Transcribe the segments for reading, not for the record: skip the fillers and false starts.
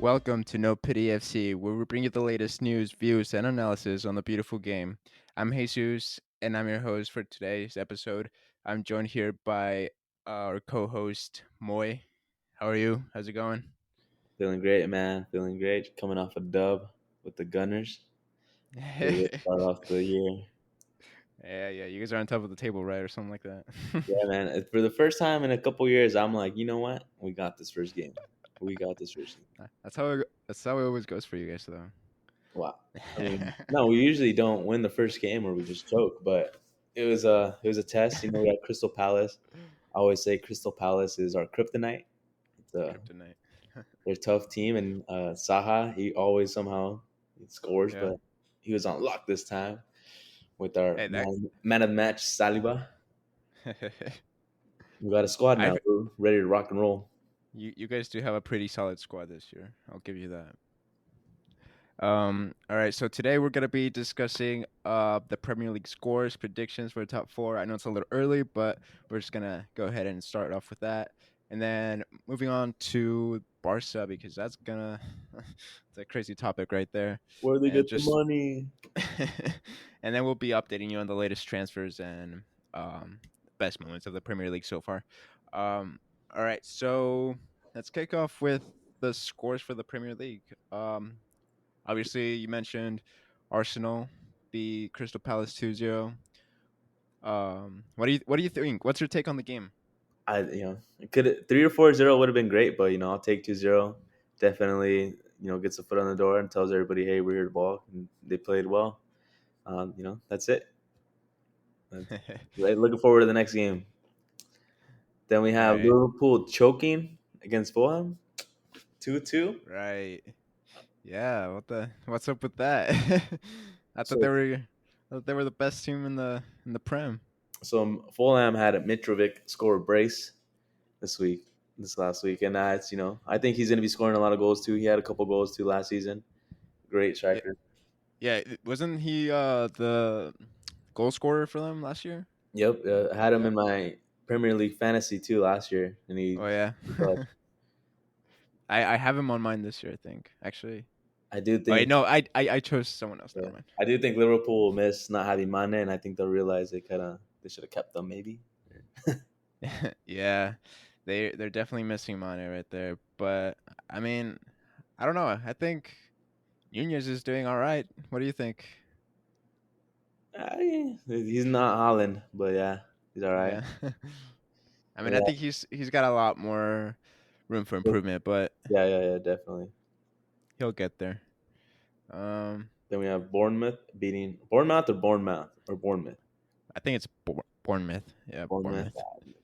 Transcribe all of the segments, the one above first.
Welcome to No Pity FC, where we bring you the latest news, views, and analysis on the beautiful game. I'm Jesus, and I'm your host for today's episode. I'm joined here by our co-host Moi. How are you? How's it going? Feeling great, man. Feeling great. Coming off a dub with the Gunners. Pretty good yeah, start off the year. yeah. You guys are on top of the table, right, or something like that. Yeah, man. For the first time in a couple years, I'm like, you know what? We got this first game. We got this first game. That's how it always goes for you guys, though. Wow. I mean, no, we usually don't win the first game or we just choke, but it was a test. We got Crystal Palace. I always say Crystal Palace is our kryptonite. It's Kryptonite. they're a tough team, and Saha he always somehow scores, Yeah. but he was on lock this time with our Hey, that. man of the match, Saliba. We got a squad now, I've bro. Ready to rock and roll. you guys do have a pretty solid squad this year. I'll give you that. All right, so today we're gonna be discussing the Premier League scores, predictions for the top four. I know it's a little early, but we're just gonna go ahead and start off with that. And then moving on to Barca because that's gonna it's a crazy topic right there. Where they And get the just money? and then we'll be updating you on the latest transfers and best moments of the Premier League so far. Um, all right, so let's kick off with the scores for the Premier League. Obviously, you mentioned Arsenal beat Crystal Palace 2-0. What do you think? What's your take on the game? It could 3 or 4-0 would have been great, but I'll take 2-0. Definitely, gets a foot on the door and tells everybody, hey, we're here to ball, and they played well. That's it. Looking forward to the next game. Then we have Right, Liverpool choking against Fulham, 2-2. right. Yeah, what's up with that? I thought they So were I thought they were the best team in the Prem. so Fulham had a Mitrovic score a brace this week, this last week, and that's I think he's going to be scoring a lot of goals too. He had a couple goals too last season. Great Yeah, striker. yeah. Wasn't he the goal scorer for them last year? Yep, I had him Yeah. in my Premier League fantasy too last year, and Oh yeah. he clutched. I have him on mine this year. I think actually. I do Oh wait, think no, I chose someone else. yeah, Never mind. I do think Liverpool will miss not having Mane, and I think they'll realize they should have kept them maybe. yeah, they're definitely missing Mane right there. But I mean, I don't know. I think Nunez is doing all right. What do you think? He's not Holland, but yeah, he's all right. Yeah, I mean, I Yeah, think he's got a lot more room for improvement, but yeah, definitely. he'll get there. Um, Then we have Bournemouth beating Bournemouth or Bournemouth. I think it's Bournemouth. Yeah, Bournemouth Bournemouth.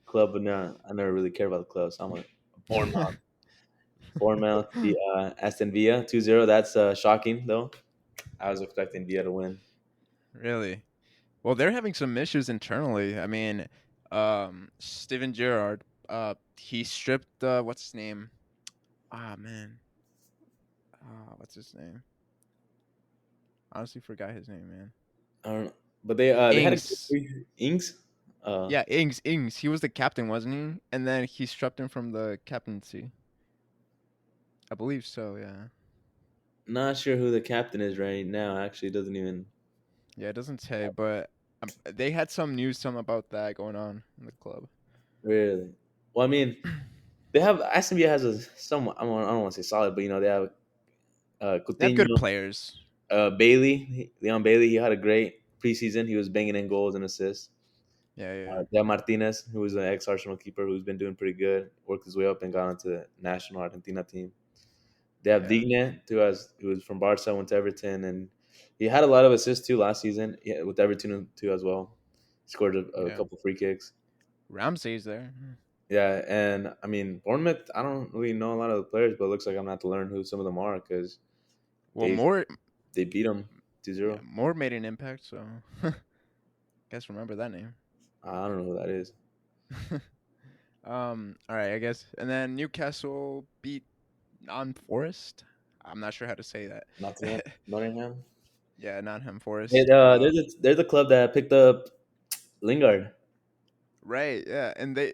club, but no, I never really cared about the club, so I'm like Bournemouth. Bournemouth beat Aston Villa 2-0. That's shocking though. I was expecting Villa to win. Really? Well, they're having some issues internally. I mean, Steven Gerrard, he stripped what's his name? Ah man, what's his name? Honestly, forgot his name, man. I don't know, but they had a Ings. Ings. Uh, Yeah, Ings. He was the captain, wasn't he? And then he stripped him from the captaincy. I believe so. Yeah. Not sure who the captain is right now. Actually, doesn't even Yeah, it doesn't say, but they had some news, some about that going on in the club. really. Well, I mean, they have Aston Villa has a somewhat. I don't want to say solid, but they have They have good Coutinho, players. Bailey, Leon Bailey. He had a great preseason. He was banging in goals and assists. Yeah, yeah, Del Martinez, who was an ex-Arsenal keeper, who's been doing pretty good, worked his way up and got into the national Argentina team. They have yeah, Digne, who was from Barca, went to Everton, and he had a lot of assists too last season, yeah, with Everton too as well. He scored a yeah. couple free kicks. Ramsey's there. Yeah, and I mean Bournemouth. I don't really know a lot of the players, but it looks like I'm gonna have to learn who some of them are because Well, they more, they beat them yeah, 2-0. more made an impact. So, guess remember that name. I don't know who that is. All right, I guess. And then Newcastle beat Non Forest. I'm not sure how to say that. Nottingham. Yeah, Nottingham Hey, Forest. they're the club that picked up Lingard. Right. Yeah, and they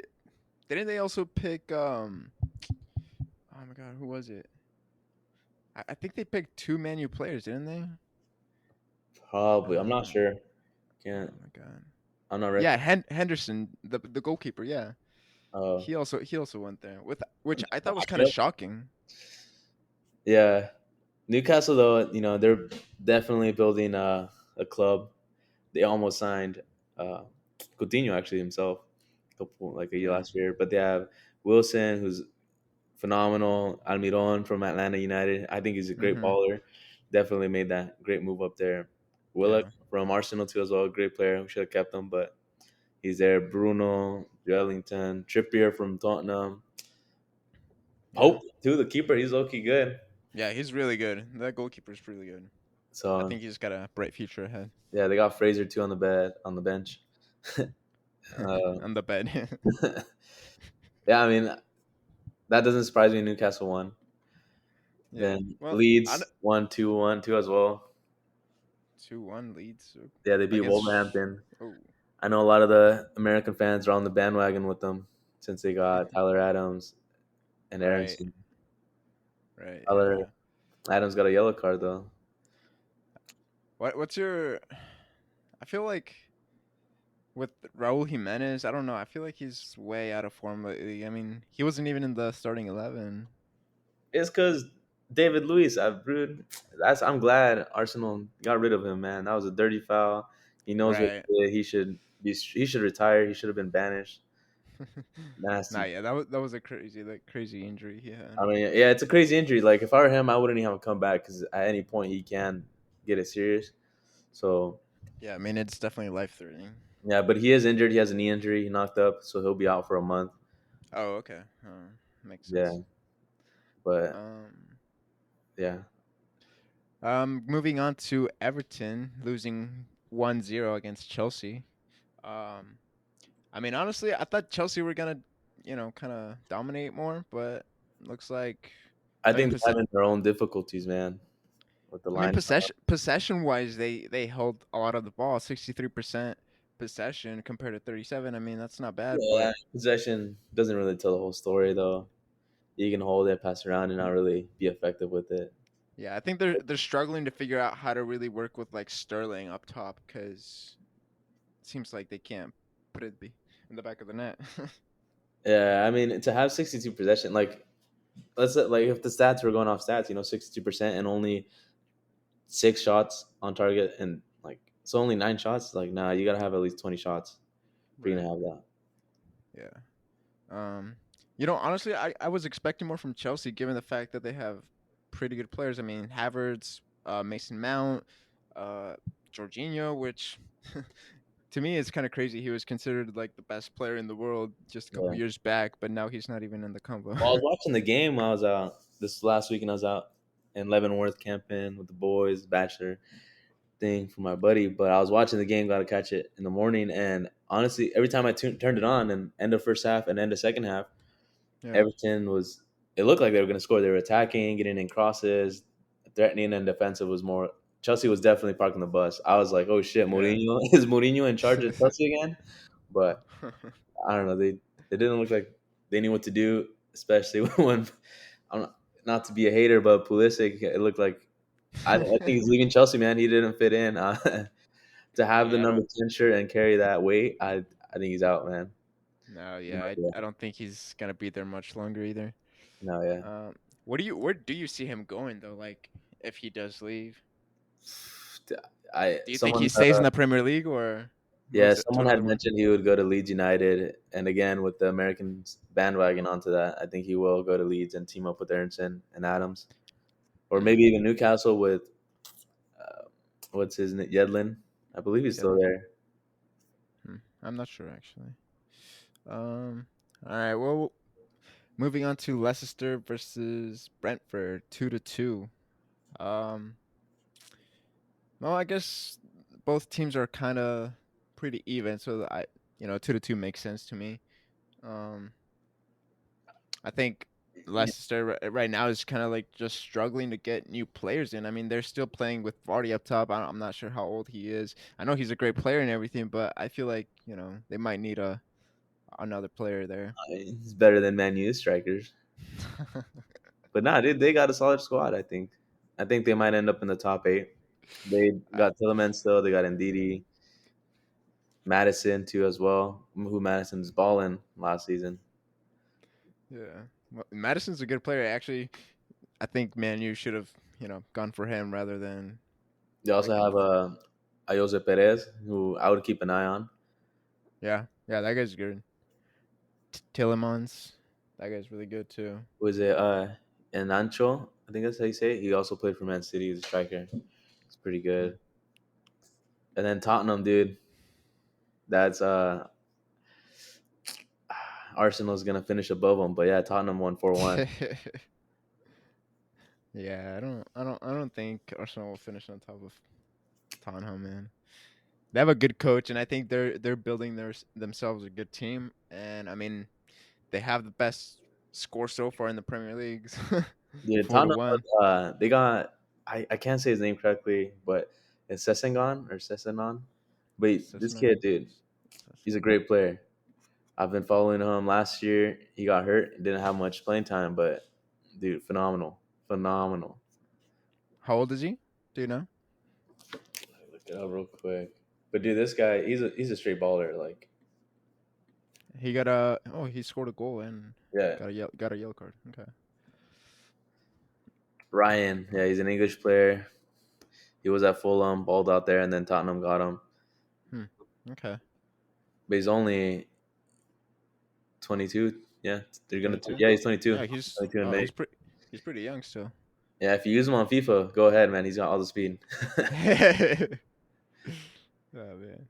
didn't they also pick Oh my God, who was it? I think they picked two Man U players, didn't they? Probably. I'm not Uh, sure. oh Can't. my god. I'm not Yeah, recommending. Henderson, the goalkeeper. Yeah, Uh, he also went there with which I thought was kind of backup. shocking. Yeah. Newcastle, though, they're definitely building a club. They almost signed uh, Coutinho actually himself, like a year Yeah. last year. But they have Wilson, who's phenomenal. Almiron from Atlanta United. I think he's a great Mm-hmm. baller. Definitely made that great move up there. Willock Yeah. from Arsenal too as well. Great player. We should have kept him, but he's there. Bruno, Wellington, Trippier from Tottenham. Yeah. Pope too, the keeper. He's low key good. Yeah. He's really good. That goalkeeper's really good. I So think he's got a bright future ahead. yeah, they got Fraser too on the bench. uh, On the bed. yeah, I mean that doesn't surprise me. Newcastle won. Yeah. Then Well, I Leeds won 2-1 too as well. 2-1 leads. So Yeah, they beat against. Wolverhampton. Oh. I know a lot of the American fans are on the bandwagon with them since they got Tyler Adams and Right. Aronson. Right. Tyler Yeah. Adams got a yellow card though. What's your? I feel like with Raul Jimenez, I don't know. I feel like he's way out of form lately. I mean, he wasn't even in the starting 11. It's because David Luiz. I'm glad Arsenal got rid of him, man. That was a dirty foul. He knows what Right. he did. He should retire. He should have been banished. Nah, Nasty. yeah, that was a crazy injury he had. I mean, yeah, it's a crazy injury. Like if I were him, I wouldn't even have come back because at any point he can get it serious. So Yeah, I mean it's definitely life threatening. yeah, but he is injured. He has a knee injury. He knocked up, so he'll be out for a month. Oh, okay. Makes sense. Yeah, but Um, yeah, moving on to Everton losing 1-0 against Chelsea. Um, I mean honestly, I thought Chelsea were gonna, kind of dominate more, but looks like I I mean think they're having their own difficulties, man, with the line. possession wise, they held a lot of the ball, 63% possession compared to 37. I mean, that's not bad, Yeah, but possession doesn't really tell the whole story, though. You can hold it, pass around, and not really be effective with it. yeah, I think they're struggling to figure out how to really work with like Sterling up top because it seems like they can't put it in the back of the net. Yeah, I mean, to have 62 possession, like let's say, like if the stats were going off stats, 62% and only 6 shots on target, and like it's only 9 shots. Like, nah, you gotta have at least 20 shots if you're Right. gonna have that. Yeah. Um, honestly, I was expecting more from Chelsea given the fact that they have pretty good players. I mean, Havertz, Mason Mount, uh, Jorginho, which to me is kind of crazy. He was considered like the best player in the world just a couple Yeah. years back, but now he's not even in the combo. Well, I was watching the game while I was out this last weekend. I was out in Leavenworth camping with the boys, bachelor thing for my buddy. But I was watching the game, got to catch it in the morning, and honestly, every time I turned it on, and end of first half and end of second half, Yeah. Everton was. It looked like they were going to score. They were attacking, getting in crosses, threatening, and defensive was more. Chelsea was definitely parking the bus. I was like, "Oh shit, Yeah. Mourinho is Mourinho in charge of Chelsea again?" But I don't know. They didn't look like they knew what to do, especially when I'm not to be a hater, but Pulisic. It looked like I think he's leaving Chelsea, man. He didn't fit in. To have the Yeah, I number don't. 10 shirt and carry that weight, I think he's out, man. No, No yeah, idea. I don't think he's gonna be there much longer either. No, yeah. Um, where do you see him going though? Like, if he does leave, I do you think someone he stays in the Premier League or yeah, moves to someone had another one? mentioned he would go to Leeds United, and again with the Americans bandwagon onto that, I think he will go to Leeds and team up with Aronson and Adams, or Hmm. maybe even Newcastle with uh, what's his name, Yedlin. I believe he's still Yedlin. there. I'm not sure actually. Um. All right. Well, moving on to Leicester versus Brentford, 2-2. Um. Well, I guess both teams are kind of pretty even, so 2-2 makes sense to me. Um. I think Yeah, Leicester right now is kind of like just struggling to get new players in. I mean, they're still playing with Vardy up top. I'm not sure how old he is. I know he's a great player and everything, but I feel like they might need a another player there. he's better than Man U strikers. But nah, dude, they got a solid squad. I think. I think they might end up in the top 8. They I, got Tillman still. They got Ndidi, Madison too as well. Who Madison's balling last season. yeah. Well, Madison's a good player. Actually, I think Man U should have gone for him rather than They also like have Ayoze Perez, who I would keep an eye on. yeah, that guy's good. Tillemans, that guy's really good too. Who is it? Enancho, I think that's how you say it. He also played for Man City as a striker. It's pretty Hmm. good. And then Tottenham, dude. That's Arsenal's gonna finish above them, but yeah, Tottenham won 4-1. Yeah, I don't think Arsenal will finish on top of Tottenham, man. They have a good coach, and I think they're building themselves a good team. And I mean, they have the best score so far in the Premier League, Dude, four to Tottenham, one. they got I can't say his name correctly, but it's Sessengon or Sessenon. But this kid, Sessegnon. dude, he's a great player. I've been following him last year. He got hurt, didn't have much playing time, but dude, phenomenal, phenomenal. How old is he? Do you know? Look it up real quick. But dude, this guy, he's a straight baller. Like, He he scored a goal and yeah, got a yellow card. Okay. Ryan, yeah, he's an English player. He was at Fulham, balled out there, and then Tottenham got him. Hmm. Okay. But he's only 22. Yeah, they're gonna. 22. Yeah, he's 22. Yeah, he's 22 in oh May. he's pretty young still. Yeah, if you use him on FIFA, go ahead, man. He's got all the speed. Oh man.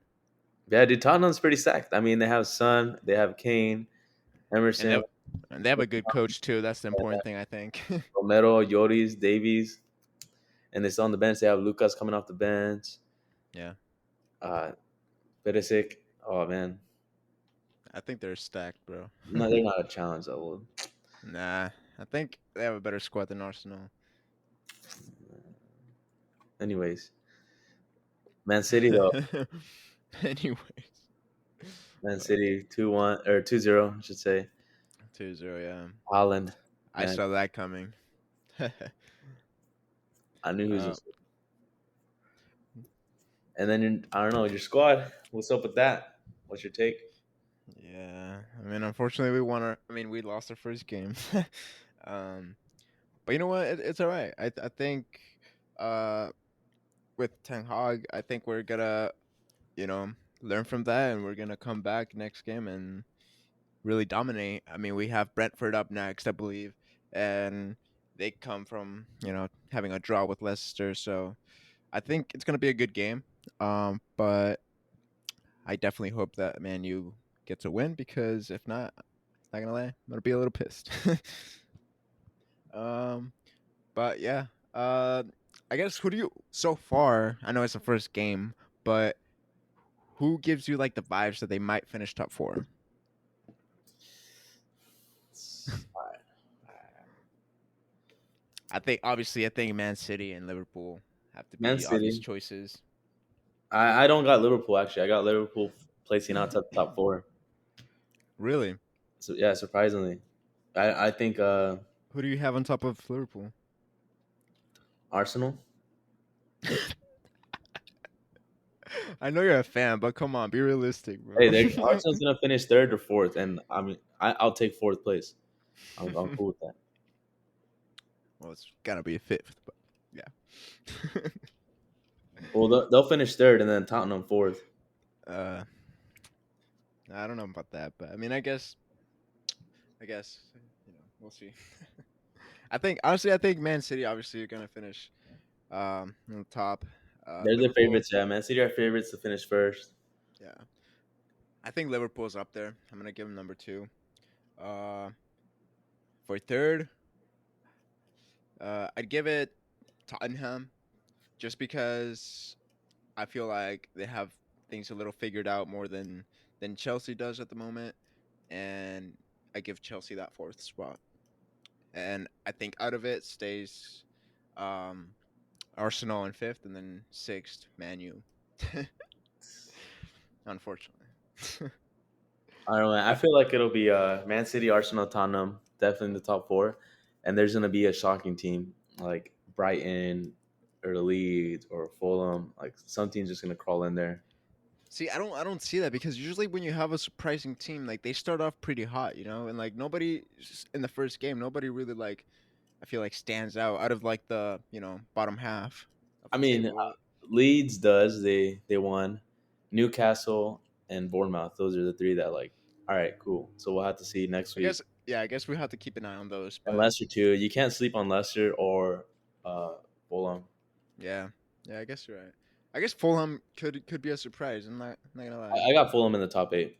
Yeah, dude, Tottenham's pretty stacked. I mean, they have Son, they have Kane, And Emerson, they have a good coach too. That's the important thing, I think. Romero, Lloris, Davies, and they still on the bench. They have Lucas coming off the bench. Yeah, Uh, Perisic. Oh man, I think they're stacked, bro. no, they're not a challenge level. Nah, I think they have a better squad than Arsenal. Anyways, Man City though. Anyways, Man uh, City 2-1 or 2-0, I should say. 2-0, yeah. Holland, I man, saw that coming. I knew he was. uh, And then I don't know your squad. What's up with that? What's your take? yeah, I mean, unfortunately, we lost our first game. um, but you know what? It's all right. I think, uh, with Ten Hag, I think we're gonna, you know, learn from that, and we're gonna come back next game and really dominate. I mean, we have Brentford up next, I believe, and they come from having a draw with Leicester, so I think it's gonna be a good game. But I definitely hope that Man U gets a win because if not, not gonna lie, I'm gonna be a little pissed. um, but yeah, I guess who do you so far? I know it's the first game, but who gives you like the vibes that they might finish top four? Alright. I think Man City and Liverpool have to Man be obvious City. choices. I don't got Liverpool actually. I got Liverpool placing outside the top 4. Really? So yeah, surprisingly, I think Who do you have on top of Liverpool? Arsenal. I know you're a fan, but come on, be realistic, Hey, bro. Arsenal's gonna finish third or fourth, and I mean I'll take fourth place. I'm cool with that. Well, it's gotta be a fifth, but yeah. Well, they'll finish third, and then Tottenham fourth. uh, I don't know about that, but I mean, I guess we'll see. I think Man City obviously are gonna finish on the top. They're the Liverpool, favorites. Yeah, Man City are favorites to finish first. yeah. I think Liverpool's up there. I'm gonna give them number two. Uh, for third, I'd give it Tottenham just because I feel like they have things a little figured out more than Chelsea does at the moment, and I give Chelsea that fourth spot. And I think out of it stays um, Arsenal in fifth, and then sixth Man U. Unfortunately, I don't know. Man. I I feel like it'll be Man City, Arsenal, Tottenham, definitely in the top 4, and there's gonna be a shocking team like Brighton or Leeds or Fulham. Like some team's just gonna crawl in there. See, I don't see that because usually when you have a surprising team, like they start off pretty hot, and like nobody in the first game, nobody really like I feel like stands out of like the bottom half of I the mean, table. Leeds does. They won. Newcastle and Bournemouth. Those are the three that like. All right, cool. So we'll have to see next I week. guess yeah, I guess we have to keep an eye on those, And but Leicester too. You can't sleep on Leicester or uh, Fulham. yeah, yeah, I guess you're right. I guess Fulham could be a surprise. I'm not gonna lie. I got Fulham in the top 8.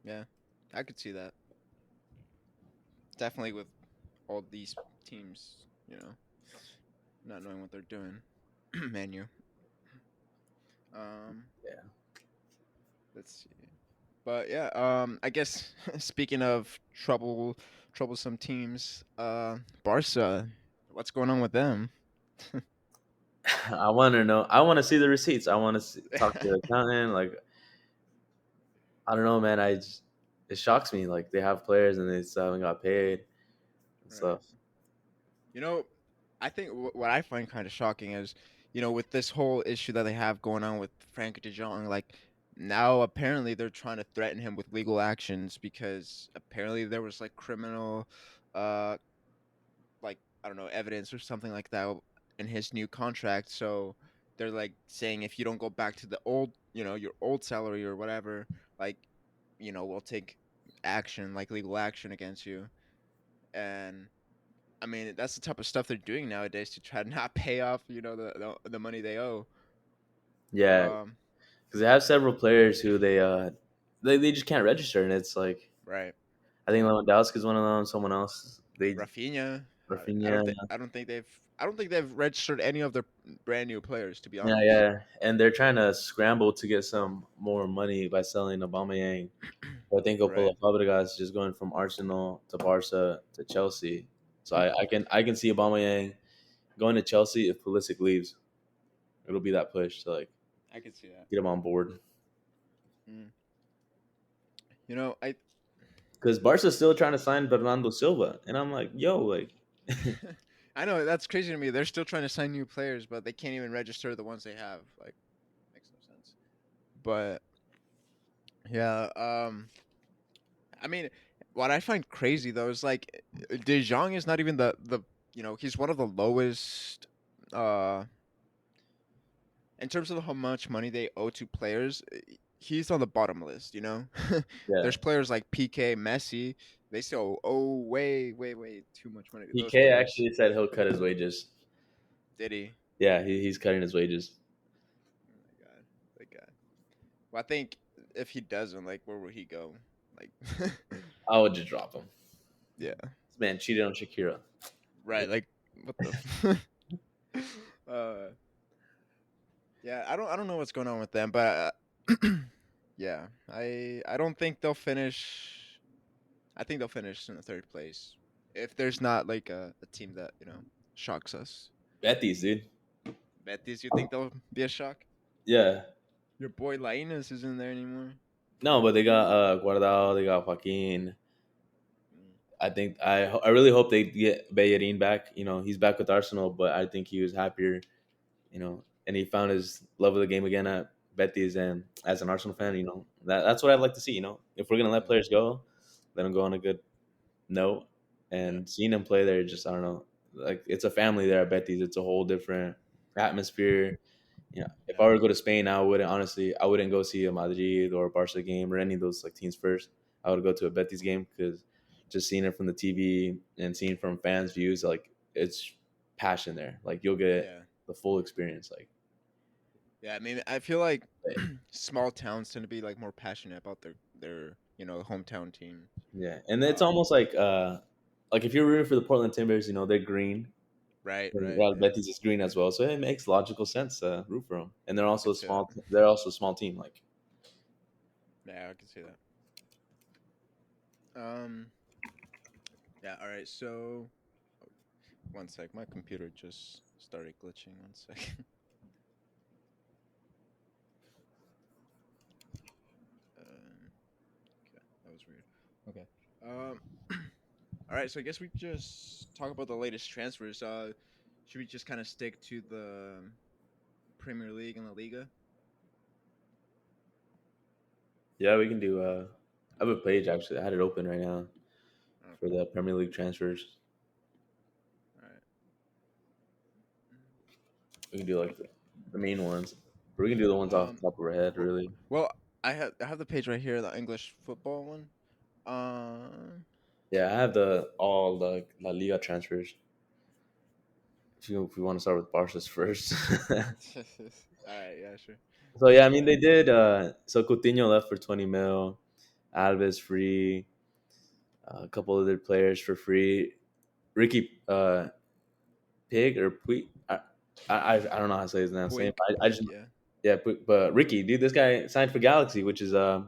Yeah, I could see that definitely with all these teams, not knowing what they're doing. Menu. Um, Yeah. let's see. But yeah, I guess speaking of troublesome teams, Barca, what's going on with them? I want to know. I want to see the receipts. I want to talk to the accountant. Like I don't know, man. It shocks me. Like they have players and they still haven't got paid and Right. stuff. You know, I think what I find kind of shocking is, with this whole issue that they have going on with Frank De Jong, like now apparently they're trying to threaten him with legal actions because apparently there was like criminal, uh, like I don't know, evidence or something like that in his new contract. So they're like saying if you don't go back to the old, your old salary or whatever, like, we'll take action, like legal action against you. And I mean, that's the type of stuff they're doing nowadays to try to not pay off, the money they owe. Yeah, Um, because they have several players who they just can't register, and it's like right. I think Yeah. Lewandowski's one of them. Someone else, Rafinha. Rafinha. I don't think they've registered any of their brand new players, to be Yeah, honest. yeah, and they're trying to scramble to get some more money by selling Aubameyang. I think Right. Opala Fabregas is just going from Arsenal to Barca to Chelsea. So I can see Aubameyang going to Chelsea if Pulisic leaves. It'll be that push to like I could see that. get him on board Mm. I because Barca's still trying to sign Bernardo Silva, and I'm like, yo, like, I know that's crazy to me. They're still trying to sign new players, but they can't even register the ones they have. Like, makes no sense. But yeah, I mean, what I find crazy though is like De Jong is not even the he's one of the lowest uh in terms of how much money they owe to players. He's on the bottom list. yeah. There's players like PK, Messi. They still owe way, way, way too much money to those PK players. actually said he'll cut his wages. Did he? Yeah, he's cutting his wages. Oh my god, that guy. Well, I think if he doesn't, like, where will he go? Like, I would just drop him. yeah, This man cheated on Shakira. right. Like, what the? uh, yeah, I don't know what's going on with them, but yeah, I don't think they'll finish. I think they'll finish in the third place if there's not like a team that shocks us. Betis, dude. Betis, you think they'll be a shock? Yeah. Your boy Lainez isn't there anymore. No, but they got Guardado, they got Joaquin. Mm, I really hope they get Bellerin back. He's back with Arsenal, but I think he was happier, and he found his love of the game again at Betis. And as an Arsenal fan, that's what I'd like to see. If we're gonna let yeah, players go, let them go on a good note. yeah, And seeing them play there, just I don't know, like it's a family there at Betis. It's a whole different atmosphere. If yeah, I were to go to Spain, I wouldn't go see a Madrid or a Barca game or any of those like teams first. I would go to a Betis game because just seeing it from the TV and seeing from fans' views, like it's passion there. Like you'll get yeah, the full experience. Like, yeah. I mean, I feel like small towns tend to be like more passionate about their hometown team. yeah, and it's Um, almost like if you're rooting for the Portland Timbers, they're green. right, And right, Real yeah. Betis is green as well, so it makes logical sense to root for them. And they're I also could see that. small. They're also a small team. Like, Yeah, I could see that. Um, yeah. All right. So, one sec. My computer just started glitching. One sec. Okay, that was weird. Okay. All right. So I guess we just talk about the latest transfers. should we just kind of stick to the Premier League and the Liga? Yeah, we can do. I have a page actually. I had it open right now for Okay. the Premier League transfers. All right. We can do like the main ones. Or we can do the ones off Um. the top of our head, Well, really. well, I have the page right here, the English football one. Um. Yeah, I have the all the La Liga transfers. If we want to start with Barca's first. All right. Yeah. Sure. So yeah, I Go mean ahead. they did. So Coutinho left for 20 mil. Alves free. A couple other players for free. Ricky Pig or Puig. I don't know how to say his name. Puig. I just Puig. Yeah. yeah, but Ricky, dude, this guy signed for Galaxy, which is you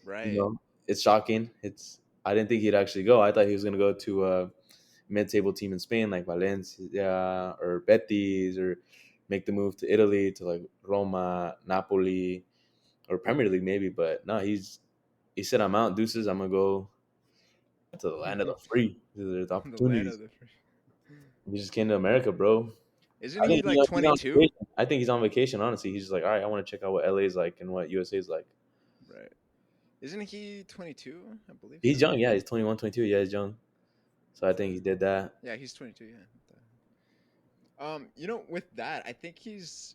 Right. know, it's shocking. It's I didn't think he'd actually go. I thought he was gonna go to a mid-table team in Spain like Valencia or Betis or make the move to Italy to like Roma, Napoli, or Premier League maybe. But no, he said I'm out, deuces. I'm gonna go to the land of the free. There's The land opportunities. of the free. He just came to America, bro. Isn't I he think like he's on 22? vacation. I think he's on vacation. Honestly, he's just like, all right, I want to check out what LA is like and what USA is like. Right. Isn't he 22? I believe He's so. young, yeah. He's 21, 22. Yeah, he's young. So I think he did that. Yeah, he's 22. Yeah. With that, I think he's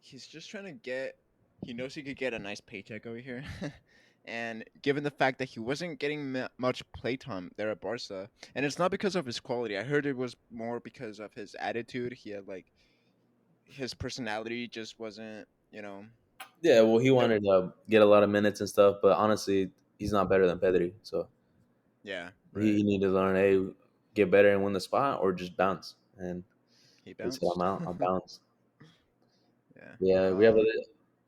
just trying to get. He knows he could get a nice paycheck over here, and given the fact that he wasn't getting much playtime there at Barca, and it's not because of his quality. I heard it was more because of his attitude. He had like his personality just wasn't. Yeah, well, he There. wanted to get a lot of minutes and stuff, but honestly, he's not better than Pedri. So Yeah. he Right. needed to learn, hey, get better and win the spot or just bounce. And He he said, I'm bounced. out, I'll bounce. Yeah. Yeah, we have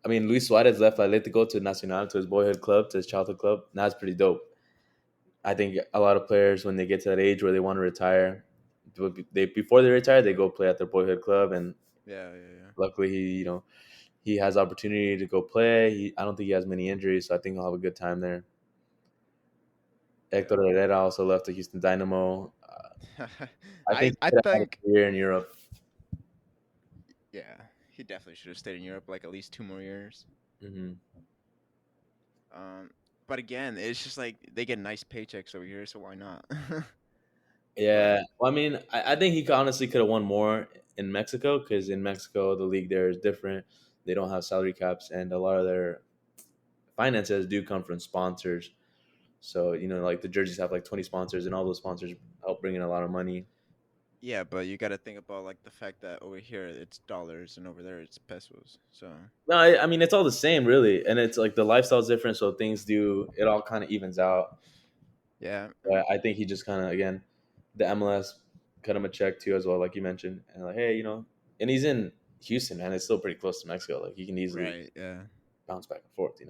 I mean, Luis Suarez left Atletico to Nacional, to his boyhood club, to his childhood club. And that's pretty dope. I think a lot of players, when they get to that age where they want to retire, before they retire, they go play at their boyhood club. And Yeah. Yeah. Yeah. luckily, he has opportunity to go play. I don't think he has many injuries, so I think he'll have a good time there. Yeah. Hector Herrera also left the Houston Dynamo. I I think he I could have had think a career in Europe. yeah, he definitely should have stayed in Europe like at least 2 more years. Hmm. Um, but again, it's just like they get nice paychecks over here, so why not? Yeah, But well, I mean, I think he honestly could have won more in Mexico because in Mexico the league there is different. They don't have salary caps, and a lot of their finances do come from sponsors. So like the jerseys have like 20 sponsors, and all those sponsors help bring in a lot of money. yeah, but you got to think about like the fact that over here it's dollars and over there it's pesos. So No, I mean it's all the same, really, and it's like the lifestyle's different, so things do it all kind of evens out. yeah, But I think he just kind of again, the MLS cut him a check too as well, like you mentioned, and like hey, and he's in Houston, man. It's still pretty close to Mexico. Like he can easily right, yeah, bounce back and forth.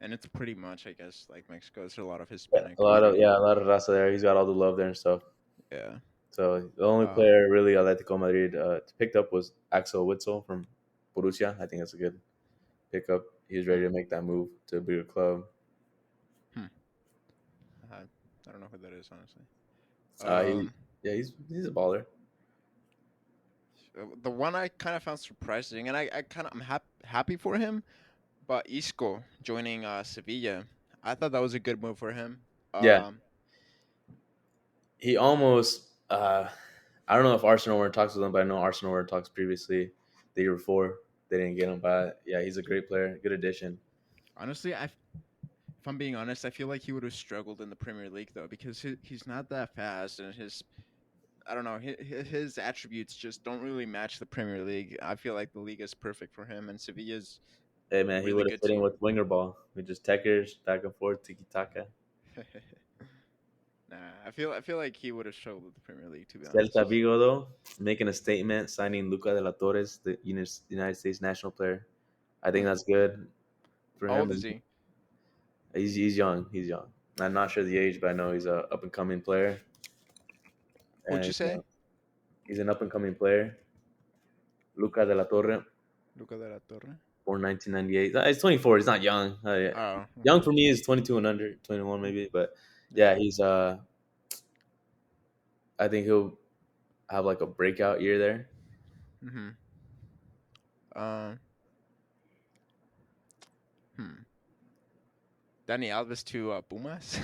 and it's pretty much I guess like Mexico. There's a lot of Yeah, Hispanic community. a lot of raza there. He's got all the love there and stuff. Yeah. So the only Uh, player really Atletico Madrid picked up was Axel Witsel from Borussia. I think that's a good pickup. He was ready hmm, to make that move to a bigger club. hmm. I, I don't know who that is honestly. He Um, yeah, he's a baller. the one I kind of found surprising, and I kind of I'm happy for him. But Isco joining Sevilla, I thought that was a good move for him. Yeah, Um, he almost. I don't know if Arsenal were in talks with him, but I know Arsenal were in talks previously the year before. They didn't get him, but yeah, he's a great player, good addition. honestly, if I'm being honest, I feel like he would have struggled in the Premier League though because he's not that fast and his I don't know his attributes just don't really match the Premier League. I feel like the league is perfect for him and Sevilla's Hey a man, he really would have good fit in team. with winger ball. We just techers back and forth, tiki taka. Nah, I feel like he would have struggled with the Premier League to be Celta honest. Vigo though, making a statement, signing Luca de la Torres, the United States national player. I think Hmm. that's good for How old him. is he? He's young. He's young. I'm not sure the age, but I know he's a up and coming player, Who'd you and say? he's an up and coming player. Luca de la Torre, Luca de la Torre. born 1998. He's 24. He's not young. Oh, Young okay. for me is 22 and under, 21 maybe. But yeah, Yeah. he's I think he'll have like a breakout year there. Mm-hmm. Um. Hmm. Danny Alves to Pumas.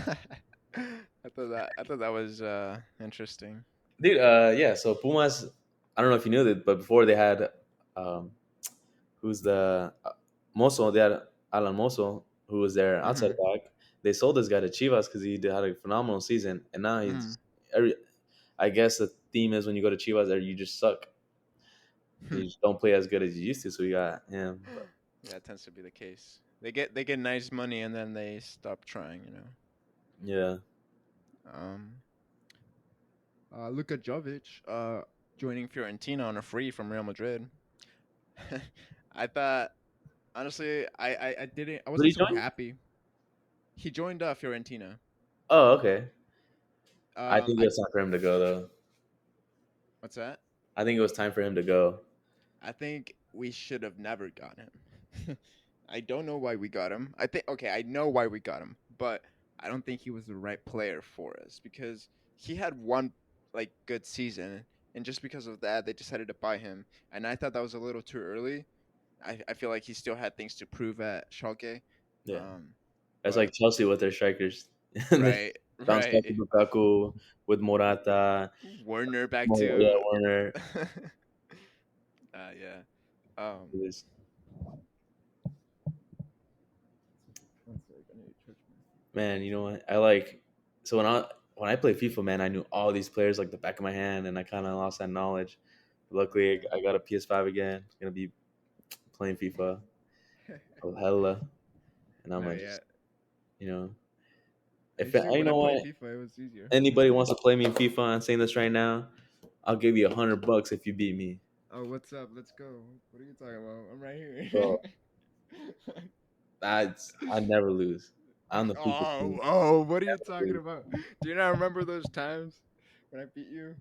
I thought that was interesting. Dude, yeah. So Pumas, I don't know if you knew that, but before they had, um, who's the Mozo? They had Alan Mozo, who was their outside Mm-hmm. back. They sold this guy to Chivas because had a phenomenal season, and now Mm-hmm. he's every. I guess the theme is when you go to Chivas, you just suck. You just don't play as good as you used to. So we got him. But Yeah, it tends to be the case. They get nice money and then they stop trying. yeah, Um. Luka Jovic. Joining Fiorentina on a free from Real Madrid. I thought honestly, I didn't. I what did wasn't he so join? happy. He joined Fiorentina. Oh, okay. I think it I was time for him to go, though. What's that? I think it was time for him to go. I think we should have never got him. I don't know why we got him. I think okay, I know why we got him, but I don't think he was the right player for us because he had one like good season, and just because of that, they decided to buy him. And I thought that was a little too early. I feel like he still had things to prove at Schalke. Yeah, Um, it's but like Chelsea with their strikers. They right, bounced back to right. Lukaku with Morata. Werner back Yeah, to Werner. yeah. Um, It was- one sec, I need to charge Man, you know what? I like so when I play FIFA, man, I knew all these players like the back of my hand, and I kind of lost that knowledge. Luckily, I got a PS5 again. Gonna be playing FIFA my. a hella, and I'm No, gonna yeah. just you know I if used to you when I know played what FIFA, it was easier. anybody wants to play me in FIFA, I'm saying this right now. I'll give you $100 if you beat me. Oh, what's up? Let's go. What are you talking about? I'm right here. Bro, I never lose. I'm the FIFA Oh, king. oh, what are you Never talking lose. about? Do you not remember those times when I beat you?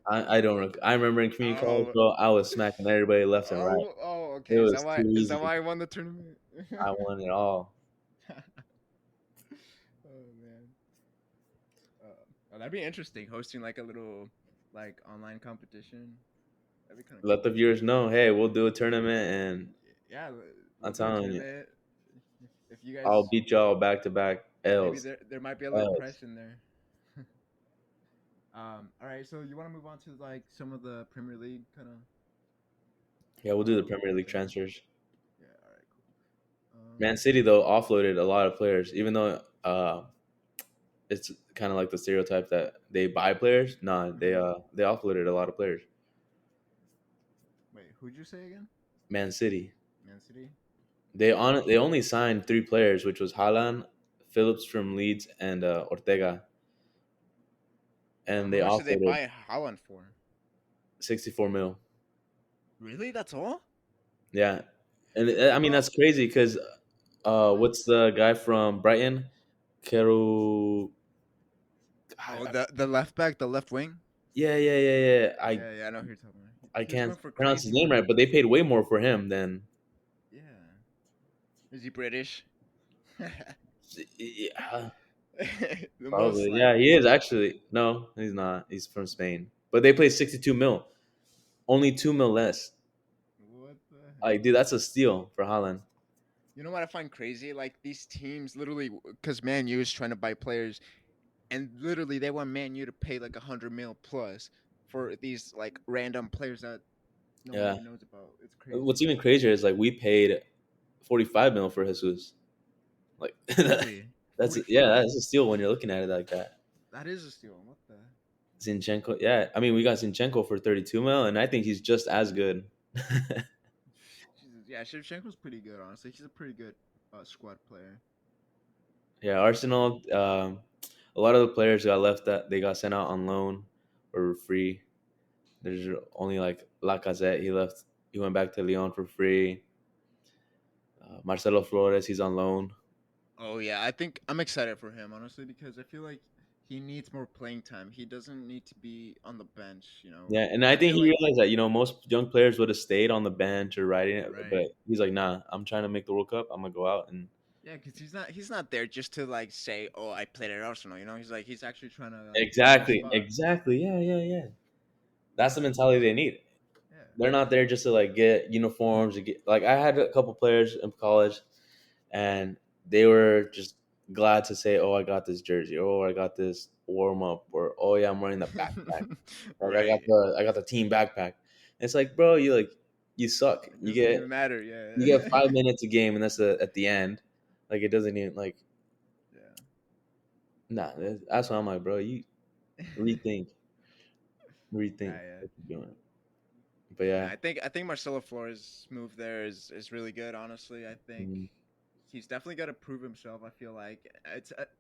I don't. I remember in community college, Oh, bro. I was smacking everybody left and right. oh, It okay. Is that was why? too Is that easy. why I won the tournament? I won it all. Oh man, that'd be interesting. Hosting like a little like online competition. That'd be kind of Let the cool. viewers know, hey, we'll do a tournament, and Yeah, we'll I'm do a telling you, tournament. If you I'll guys, beat y'all back to back maybe L's. there might be a little L's. price in there. All right. So you want to move on to like some of the Premier League kind of Yeah, we'll do the Premier League things? transfers. Yeah. All right. Cool. Man City though offloaded a lot of players, even though it's kind of like the stereotype that they buy players. Nah, Mhm. they offloaded a lot of players. Wait, who'd you say again? Man City. Man City. They only signed three players, which was Haaland, Phillips from Leeds, and Ortega, and How they much did they offloaded buy Holland for? 64 mil. Really? That's all? Yeah, and I mean Bro, that's crazy because what? what's the guy from Brighton? Keru. Oh, the left back, the left wing. Yeah. Yeah, yeah, I know who you're talking about. I He was can't going for pronounce his crazy name right, money. but they paid way more for him than. Yeah. Is he British? Yeah, The most probably. Yeah, likely. he is actually. No, he's not. He's from Spain, but they paid 62 mil, only 2 mil less. What the Like, heck? dude, that's a steal for Holland. You know what I find crazy? Like these teams, literally, because Man U is trying to buy players, and literally they want Man U to pay like 100 mil plus for these like random players that no one Yeah. even knows about. It's What's crazy. even crazier is like we paid 45 mil for Jesus. Like Really, that's yeah, 45? that's a steal when you're looking at it like that. That is a steal. What the? Zinchenko, yeah. I mean, we got Zinchenko for 32 mil, and I think he's just as good. Jesus, yeah, Shevchenko's pretty good. Honestly, he's a pretty good squad player. Yeah, Arsenal. A lot of the players got left that they got sent out on loan or free. There's only like Lacazette. He left. He went back to Lyon for free. Marcelo Flores. He's on loan. Oh yeah, I think I'm excited for him honestly because I feel like he needs more playing time. He doesn't need to be on the bench. Yeah, and I I think feel he like realized that most young players would have stayed on the bench or riding it, but right. he's like, nah, I'm trying to make the World Cup. I'm gonna go out and Yeah, because he's not there just to like say, "Oh, I played at Arsenal." He's like he's actually trying to earn his exactly, spot. exactly. Yeah. That's the mentality they need. Yeah, they're not there just to like get uniforms. To get like I had a couple players in college, and they were just glad to say, "Oh, I got this jersey. Oh, I got this warm up," or "Oh yeah, I'm wearing the backpack. Like Right. I got the team backpack." And it's like, bro, you suck. It doesn't even matter. You get Yeah. 5 minutes a game, and at the end. Like it doesn't even like nah. That's why I'm like, bro, you Yeah. rethink, Nah, rethink yeah. what you're doing. But Nah, yeah, I think Marcelo Flores' move there is really good. Honestly, I think mhm, he's definitely got to prove himself. I feel like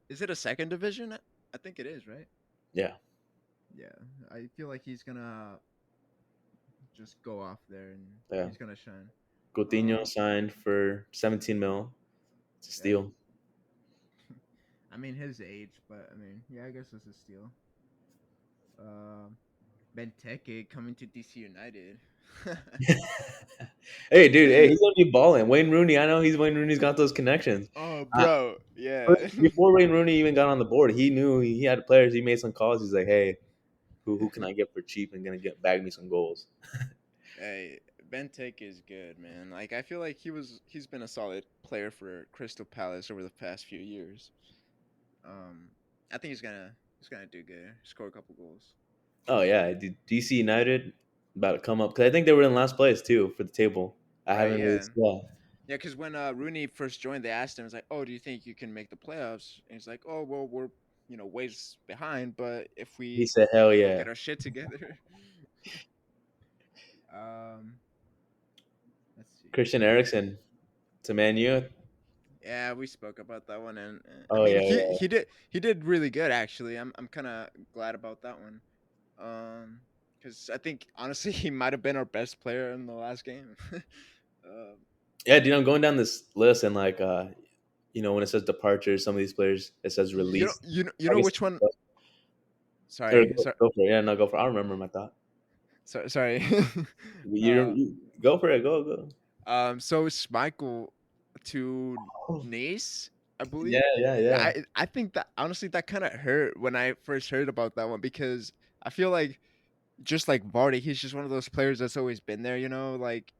is it a second division? I think it is, right? yeah, Yeah, I feel like he's gonna just go off there and yeah. he's gonna shine. Coutinho Um, signed for 17 mil. It's a yeah. steal. I mean his age, but I mean, yeah, I guess it's a steal. Um, Benteke coming to DC United. Hey, dude, hey, he's gonna be balling. Wayne Rooney, I know he's Wayne Rooney's got those connections. Oh, Uh, bro, yeah. before Wayne Rooney even got on the board, he knew he had players. He made some calls. He's like, hey, who can I get for cheap and gonna get bag me some goals? Hey, Benteke is good, man. Like I feel like he's been a solid player for Crystal Palace over the past few years. Um, I think he's gonna do good, score a couple goals. Oh yeah, dude, DC United about to come up because I think they were in last place too for the table. I Right? haven't really Yeah, yeah. yeah. Because when Rooney first joined, they asked him, "It's like, oh, do you think you can make the playoffs?" And he's like, "Oh, well, we're ways behind, but if He we said, hell yeah. get our shit together." um, let's see. Christian Eriksen to Man U. Yeah, we spoke about that one, and I Oh mean, yeah, he did really good actually. I'm kind of glad about that one. Because I think honestly he might have been our best player in the last game. um, yeah, dude. I'm going down this list and like when it says departures, some of these players it says release. you I know guess which one? or Sorry, sorry, go for it. Yeah, no, go for it. I don't remember my thought. sorry. uh, You go for it. Go. so Schmeichel to Nice, I Yeah, believe. yeah, Yeah, yeah. I think that honestly that kind of hurt when I first heard about that one because I feel like just like Vardy, he's just one of those players that's always been there. Like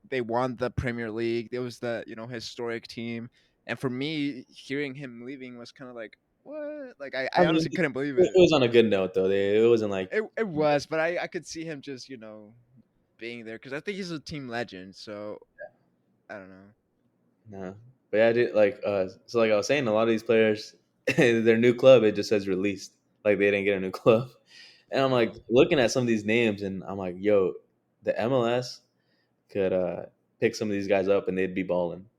they won the Premier League. It was the historic team, and for me, hearing him leaving was kind of like what? Like I I mean, honestly couldn't believe it it. was on a good note though. It wasn't like It was, but I could see him just being there because I think he's a team legend. So I don't know. no. But yeah, I did like so like I was saying, a lot of these players, their new club it just says released, like they didn't get a new club. And I'm like Oh, looking at some of these names, and I'm like, yo, the MLS could pick some of these guys up, and they'd be balling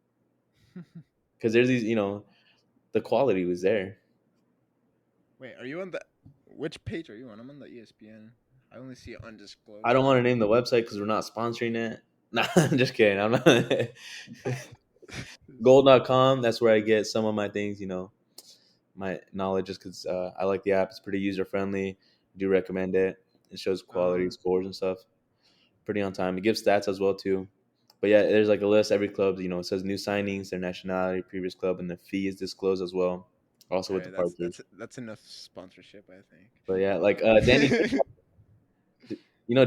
because there's these, the quality was there. wait, are you on the which page are you on? I'm on the ESPN. I only see I don't undisclosed. want to name the website because we're not sponsoring it. Nah, I'm just kidding. I'm not. Gold.com. That's where I get some of my things. My knowledge, just because I like the app. It's pretty user friendly. Do recommend it. It shows quality Uh, scores and stuff. Pretty on time. It gives stats as well too. But yeah, there's like a list. Every club, it says new signings, their nationality, previous club, and the fee is disclosed as well. Also all with right, that's departures. that's that's enough sponsorship, I But yeah, like Danny, think.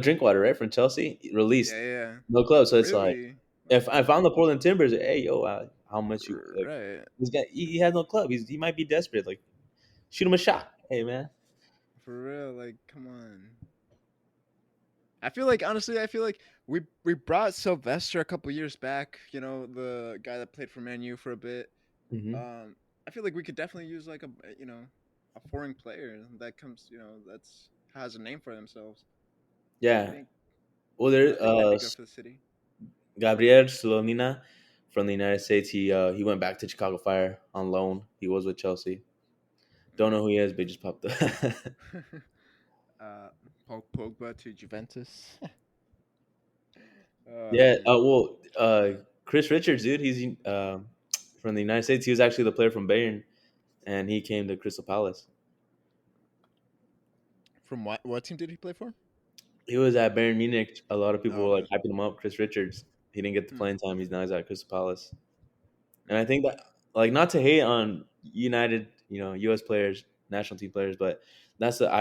Drinkwater, right from Chelsea, Yeah, released yeah. no club. So it's like Really? if I Oh, found the Portland Timbers, hey yo, how much you like? right. This guy, he has no club. He might be desperate. Like shoot him a shot. Hey man. For real, like, come on. I feel like honestly, I feel like we brought Sylvester a couple years back. The guy that played for Man U for a bit. Hmm. I feel like we could definitely use like a foreign player that comes, that's has a name for themselves. I Yeah. think Well, I there think that'd be good for the city. Gabriel Solonina from the United States. He went back to Chicago Fire on loan. He was with Chelsea. Don't know who he is, but he just popped up. uh, Pogba to Juventus. Oh Yeah. man, Chris Richards, dude. He's from the United States. He was actually the player from Bayern, and he came to Crystal Palace. from what team did he play for? He was at Bayern Munich. A lot of people Oh, were like okay. hyping him up. Chris Richards. He didn't get the Hmm. playing time. He's at Crystal Palace. And I Hmm. think that, like, not to hate on United, U.S. players, national team players, but that's the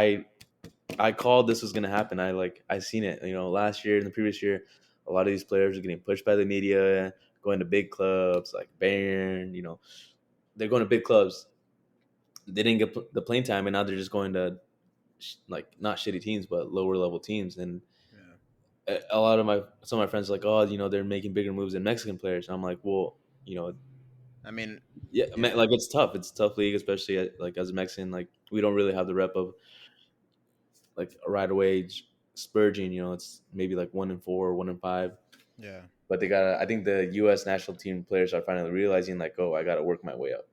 I called this was gonna happen. I seen it. You know, last year and the previous year, a lot of these players are getting pushed by the media, going to big clubs like Bayern. You know, they're going to big clubs. They didn't get the playing time, and now they're just going to like not shitty teams, but lower level teams. And Yeah. a lot of my some of my friends are like, oh, you know, they're making bigger moves than Mexican players. And I'm like, well, you know, I mean, yeah, man, yeah, like it's tough. It's a tough league, especially like as a Mexican. Like we don't really have the rep of like right away spurging. You know, it's maybe like 1-4, 1-5. yeah, But they got. I think the U.S. national team players are finally realizing like, oh, I got to work my way up.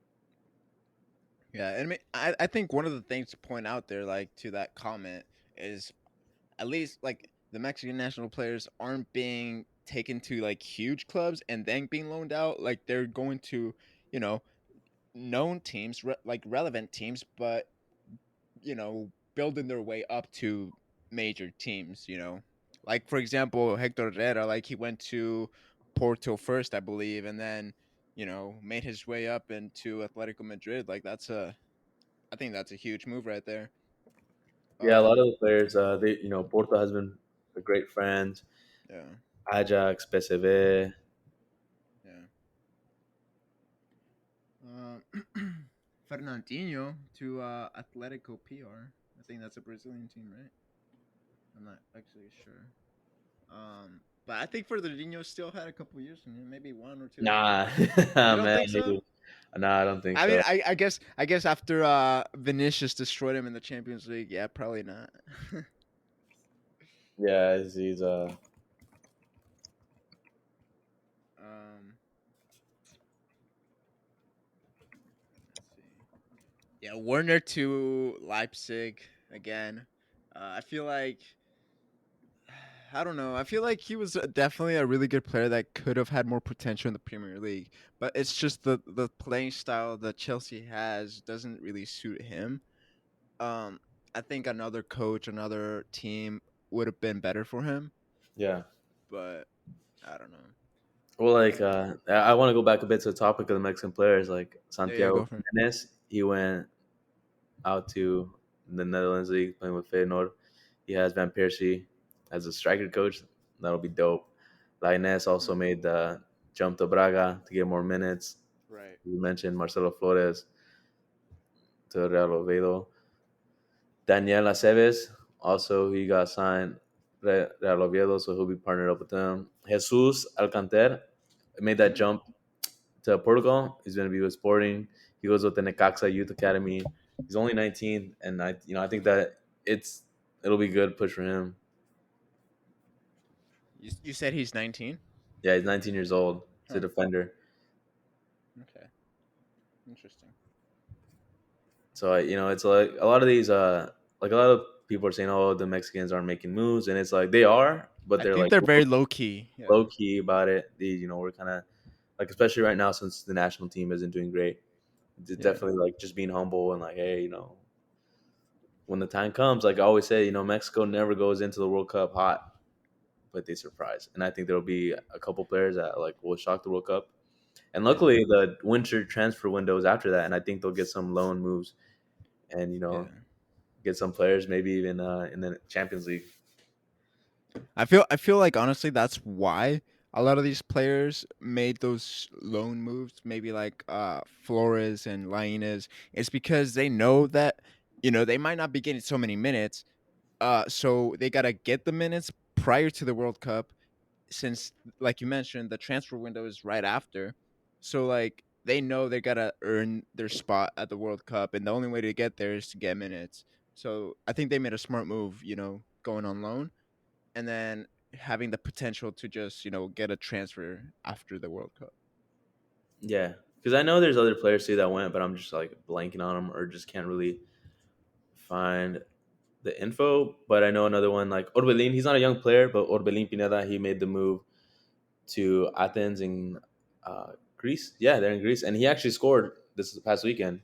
yeah. And I think one of the things to point out there, like to that comment, is at least like the Mexican national players aren't being taken to like huge clubs and then being loaned out. Like they're going to, you know, known teams, like relevant teams, but building their way up to major teams. Like for example, Hector Herrera, like he went to Porto first, I believe, and then made his way up into Atletico Madrid. Like I think that's a huge move right there. Yeah, a lot Um, of the players, they Porto has been a great friend. yeah, Ajax, PSV. yeah. Um, Fernandinho to Atletico PR. I think that's a Brazilian team, right? I'm not actually sure. But I think Fernandinho still had a couple years in him, maybe one or two. Nah, You don't man, think so? nah, I don't think I mean, so. I guess after Vinicius destroyed him in the Champions League, yeah, probably not. Yeah, he's. um, let's see. Yeah, Werner to Leipzig again. I feel like I don't know. I feel like he was definitely a really good player that could have had more potential in the Premier League, but it's just the playing style that Chelsea has doesn't really suit him. Um, I think another coach, another team would have been better for him, Yeah. but I don't know. Well, like, Um, I want to go back a bit to the topic of the Mexican players, like yeah, Santiago go for it. Jimenez. He went out to the Netherlands League playing with Feyenoord. He has Van Persie as a striker coach. That'll be dope. Lainez also Hmm. made the jump to Braga to get more minutes. Right. You mentioned Marcelo Flores to Real Oviedo. Daniel Aceves, also he got signed Real Oviedo, so he'll be partnered up with them. Jesus Alcanter made that jump to Portugal. He's going to be with Sporting. He goes with the Necaxa Youth Academy. He's only 19, and I think that it'll be good push for him. You said he's 19. Yeah, he's 19 years old. He's a Huh. defender. Okay. Interesting. So it's like a lot of these like a lot of people are saying, oh, the Mexicans aren't making moves, and it's like they are, but I they're think like they're very low key. Yeah. low key about it. We're kind of like, especially right now since the national team isn't doing great. It's Yeah. definitely like just being humble and like, hey, when the time comes, like I always say, Mexico never goes into the World Cup hot, but they surprise. And I think there'll be a couple players that like will shock the World Cup. And Yeah. luckily, the winter transfer window is after that, and I think they'll get some loan moves and Yeah. get some players maybe even in the Champions League. I feel like honestly that's why a lot of these players made those loan moves, maybe like Flores and Lainez. It's because they know that they might not be getting so many minutes, so they gotta get the minutes prior to the World Cup, since like you mentioned, the transfer window is right after. So like they know they gotta earn their spot at the World Cup, and the only way to get there is to get minutes. So I think they made a smart move, going on loan and then having the potential to just get a transfer after the World Cup. Yeah, because I know there's other players too that went, but I'm just like blanking on them or just can't really find the info. But I know another one like Orbelin. He's not a young player, but Orbelin Pineda, he made the move to Athens in Greece. Yeah, they're in Greece, and he actually scored this past weekend.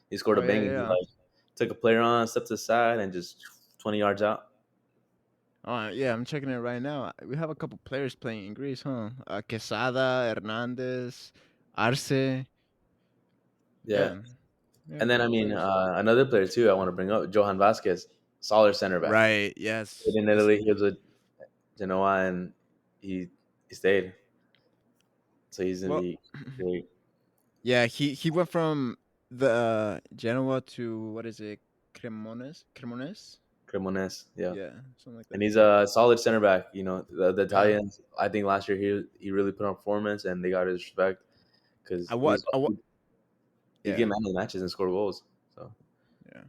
He scored Oh a yeah, bang. yeah, He yeah. like took a player on, stepped to the side, and just 20 yards out. Yeah, I'm checking it right now. We have a couple players playing in Greece, huh? Quesada, Hernandez, Arce. Yeah, Yeah, we have and a then I couple mean players. another player too. I want to bring up Johan Vasquez. solid center back. Right. Yes. In Yes. Italy, he was with Genoa, and he he stayed. So he's gonna Well, be great. yeah. He went from the Genoa to what is it? Cremones. Cremones. Cremonese, yeah. Yeah, something like And that. he's a solid center back. The Yeah. Italians. I think last year he really put on performance, and they got his respect because I what? I what? he'd get Yeah. man of the matches and score goals. So Yeah.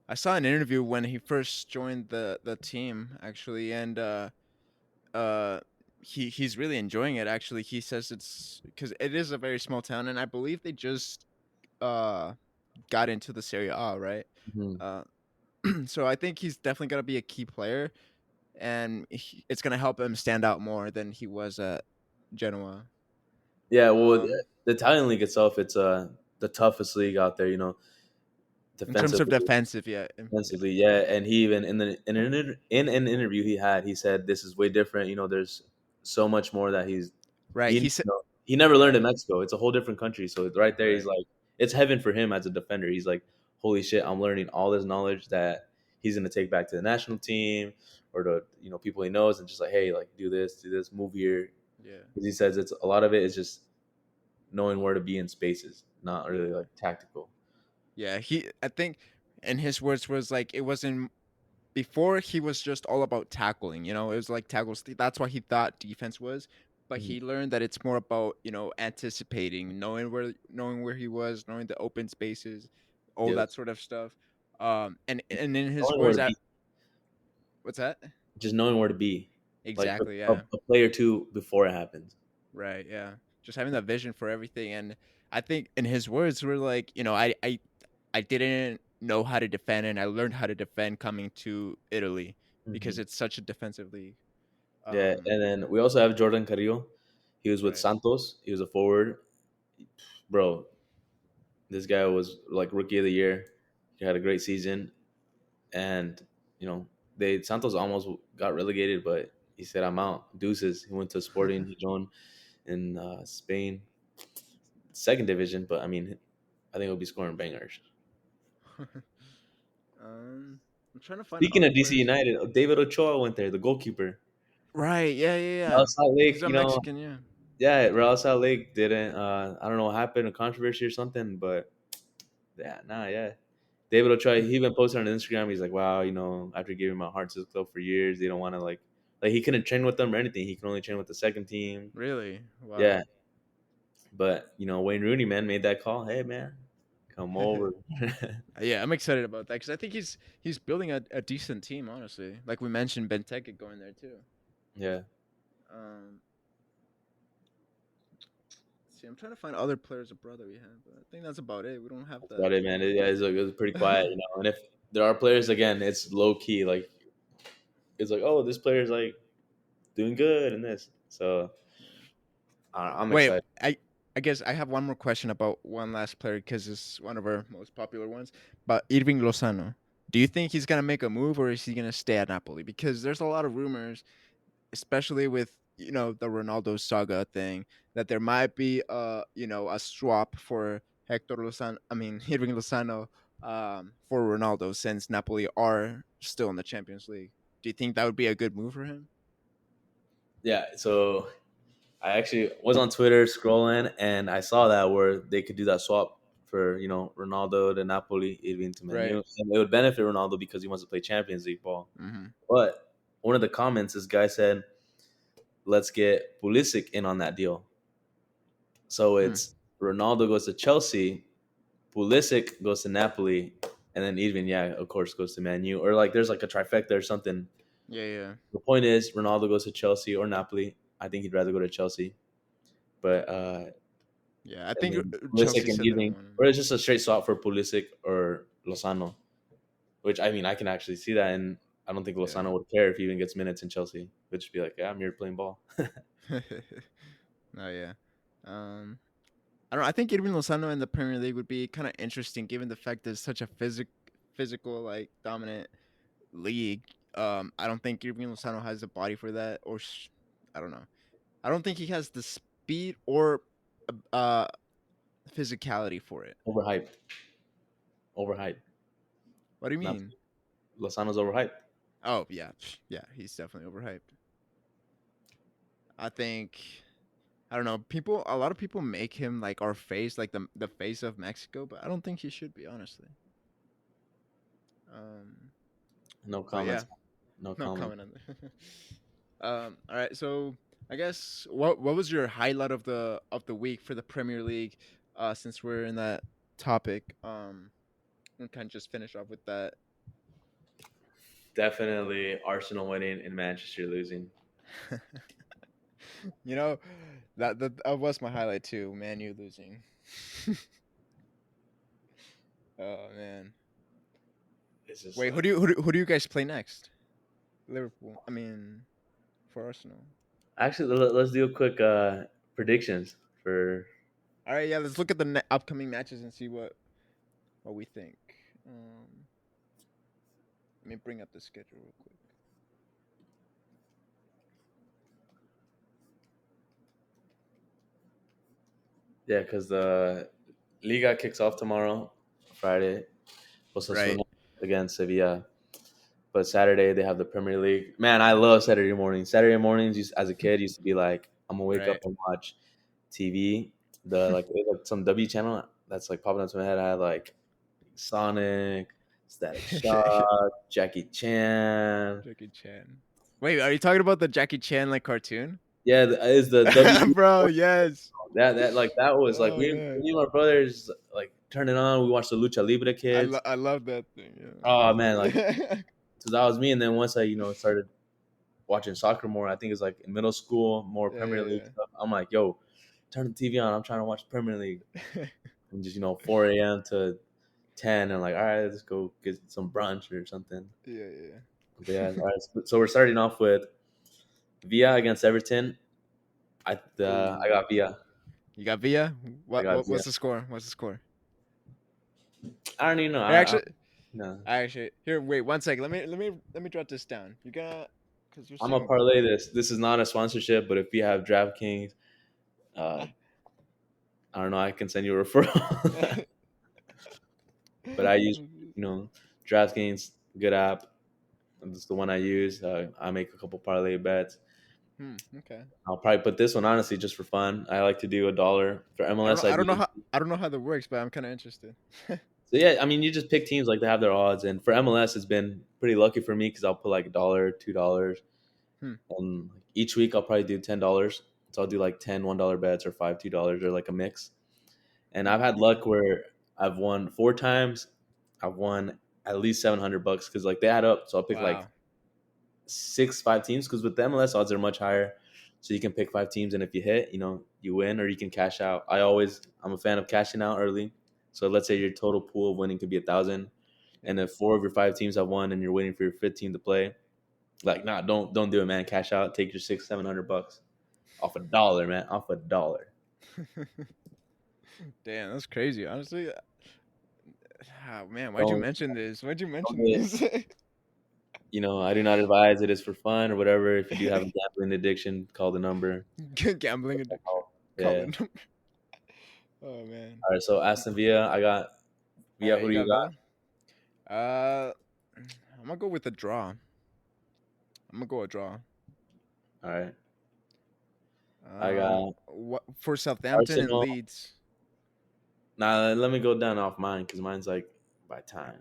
I saw an interview when he first joined the team actually, and uh he's really enjoying it. Actually, he says it's because it is a very small town, and I believe they just uh got into the Serie A, right? mhm. Uh, so I think he's definitely gonna be a key player, and it's gonna help him stand out more than he was at Genoa. Yeah, well, Um, the Italian league itself, it's the toughest league out there. in terms of Defensively, defensive, yeah, defensively, yeah. And he even in an interview he said this is way different. There's so much more that right. He said, he never learned yeah, in Mexico. It's a whole different country. So right there, he's right, like, it's heaven for him as a defender. He's like, holy shit, I'm learning all this knowledge that he's gonna take back to the national team or to people he knows, and just like, hey, like do this, move here. yeah. Because he says it's a lot of it is just knowing where to be in spaces, not really like tactical. Yeah, I think and his words was like it wasn't before he was just all about tackling, it was like tackles. That's why he thought defense was, but Mhm. he learned that it's more about, anticipating, knowing where he was, knowing the open spaces, all Yes, that sort of stuff. And in his knowing where words to at be, what's that? just knowing where to be, like Exactly, a, yeah. a play or two before it happens. Right, yeah. Just having that vision for everything, and I think in his words were like, I didn't know how to defend, and I learned how to defend coming to Italy Hmm. because it's such a defensive league. Yeah, Um, and then we also have Jordan Carrillo. He was with right. Santos. He was a forward, bro. This guy was like rookie of the year. He had a great season, and you know they Santos almost got relegated, but he said, "I'm out." Deuces. He went to Sporting. He joined in Spain, second division. But I mean, I think he'll be scoring bangers. I'm trying to find Speaking other of DC players. United, David Ochoa went there, the goalkeeper. Right, yeah, yeah, Real yeah. Salt He's Lake, a Mexican, yeah. yeah, Real Salt Lake didn't. I don't know what happened, a controversy or something, but yeah, nah, yeah. David Ochoa, he even posted on Instagram. He's like, "Wow, after giving my heart to the club for years, they don't want to like he couldn't train with them or anything. He can only train with the second team. Really? Wow. Yeah, but Wayne Rooney, man, made that call. Hey, man, come over. Yeah, I'm excited about that because I think he's building a decent team, honestly. Like we mentioned, Benteke going there too. Yeah, Um, see, I'm trying to find other players abroad that we have, but I think that's about it. We don't have that's that about it, man. many. It was pretty quiet, And if there are players, again, it's low key. Like it's like, oh, this player's like doing good in this. So Yeah. I'm Wait, excited. I guess I have one more question about one last player because it's one of our most popular ones. But Irving Lozano, do you think he's gonna make a move or is he gonna stay at Napoli? Because there's a lot of rumors, especially with the Ronaldo saga thing, that there might be a swap for Hector Lozano. I mean Irving Lozano for Ronaldo since Napoli are still in the Champions League. Do you think that would be a good move for him? Yeah. So I actually was on Twitter scrolling, and I saw that where they could do that swap for Ronaldo to Napoli, even to Man Right. U, and it would benefit Ronaldo because he wants to play Champions League ball. Mm-hmm. But one of the comments, this guy said, "Let's get Pulisic in on that deal." So Hmm. it's Ronaldo goes to Chelsea, Pulisic goes to Napoli, and then even of course, goes to Man U, or like there's like a trifecta or something. Yeah, yeah. The point is, Ronaldo goes to Chelsea or Napoli. I think he'd rather go to Chelsea, but Yeah, I and think then Pulisic Chelsea and said they don't Evening, want him. or it's just a straight swap for Pulisic or Lozano, which I mean I can actually see that, and I don't think Yeah. Lozano would care if he even gets minutes in Chelsea. Would just be like, yeah, I'm here playing ball. Oh yeah. Um, I don't know. I think Irving Lozano in the Premier League would be kind of interesting, given the fact that it's such a physical, like dominant league. I don't think Irving Lozano has the body for that, or I don't know. I don't think he has the speed or uh physicality for it. Overhyped, overhyped. What do you Not mean? Lozano's overhyped. Oh yeah, yeah, he's definitely overhyped. I think I don't know. A lot of people make him like our face, like the face of Mexico, but I don't think he should be honestly. Um, No but yeah, comments. No no comment. comment on that. All right. So I guess what was your highlight of the week for the Premier League? Since we're in that topic, we can just finish off with that. Definitely Arsenal winning and Manchester losing. You know, that was my highlight too. Man, you losing. Oh man. It's just Wait, like who do you guys play next? Liverpool. I mean, for Arsenal. actually let's do a quick predictions for. All right, yeah. Let's look at the upcoming matches and see what we think. Um, Let me bring up the schedule real quick. Yeah, because the Liga kicks off tomorrow, Friday. Right, Osasuna against Sevilla. But Saturday they have the Premier League. Man, I love Saturday mornings. Saturday mornings, as a kid, used to be like, I'm gonna wake up right. and watch TV. The like some W channel that's like popping up to my head. I had like Sonic, Static Shock, Jackie Chan. Jackie Chan. Wait, are you talking about the Jackie Chan like cartoon? Yeah, is the W. Bro, yes. That like that was like Oh man, me and my brothers like turn it on. We watched the Lucha Libre kids. I love that Oh thing. man, like Yeah. so that was me. And then once I started watching soccer more, I think it's like in middle school, more Premier League Yeah, stuff. I'm like, yo, turn the TV on. I'm trying to watch Premier League. yeah. And just 4 a.m. to 10, and like, all right, let's go get some brunch or something. Yeah, yeah. But yeah, all right. So we're starting off with Villa against Everton. I Ooh. got Villa. You got Villa? I got Villa. What's the score? What's the score? I don't even know. Here, actually, No. here. Wait, one second. Let me jot this down. You got because you're I'm gonna saying parlay this. This is not a sponsorship, but if you have DraftKings, uh, I don't know. I can send you a referral. But I use, you know, DraftKings, good app. That's the one I use. I make a couple parlay bets. Okay. I'll probably put this one honestly just for fun. I like to do $1 for MLS. I do. I don't know how that works, but I'm kind of interested. So yeah, I mean, you just pick teams like they have their odds, and for MLS, it's been pretty lucky for me because I'll put like $1, $2, Hmm. and each week I'll probably do $10. So I'll do like 10 $1 bets or 5 $2 or like a mix. And I've had luck Okay. where I've won 4 times. I've won at least $700 because like they add up. So I'll pick like Wow. 5 teams because with the MLS odds are much higher. So you can pick 5 teams, and if you hit, you win or you can cash out. I'm a fan of cashing out early. So let's say your total pool of winning could be 1,000, Yeah. and if 4 of your 5 teams have won and you're waiting for your fifth team to play, like nah, don't do it, man. Cash out, take your 600-700 bucks off $1, man, off $1. Damn, that's crazy. Honestly, man, why'd you Don't mention this? Why'd you don't mention do it. this? I do not advise it is for fun or whatever. If you do have a gambling addiction, call the number. Gambling addiction. Call Yeah. it. Oh man. All right. So Aston Villa, I got All Villa. right, Who you do you got got? Villa. I'm gonna go with a draw. I'm gonna go a draw. All right. I got What for Southampton and Arsenal. Leeds? Now let me go down off mine because mine's like by time.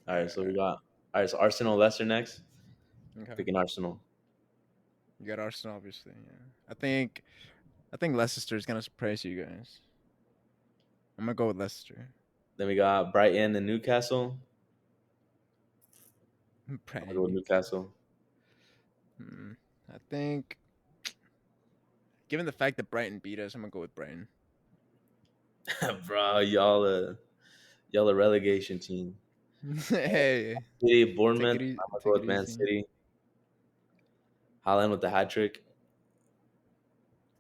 All All right. right, So all we right. got all right. So Arsenal, Leicester next. Okay. Picking Arsenal. You got Arsenal, obviously. Yeah. I think Leicester is gonna surprise you guys. I'm gonna go with Leicester. Then we got Brighton and Newcastle. I'm gonna Brand go with new. Newcastle. Hmm. I think, given the fact that Brighton beat us, I'm gonna go with Brighton. Bro, y'all a relegation team. Hey, City, Bournemouth. I'm gonna go take it with Man easy. City. Haaland with the hat trick.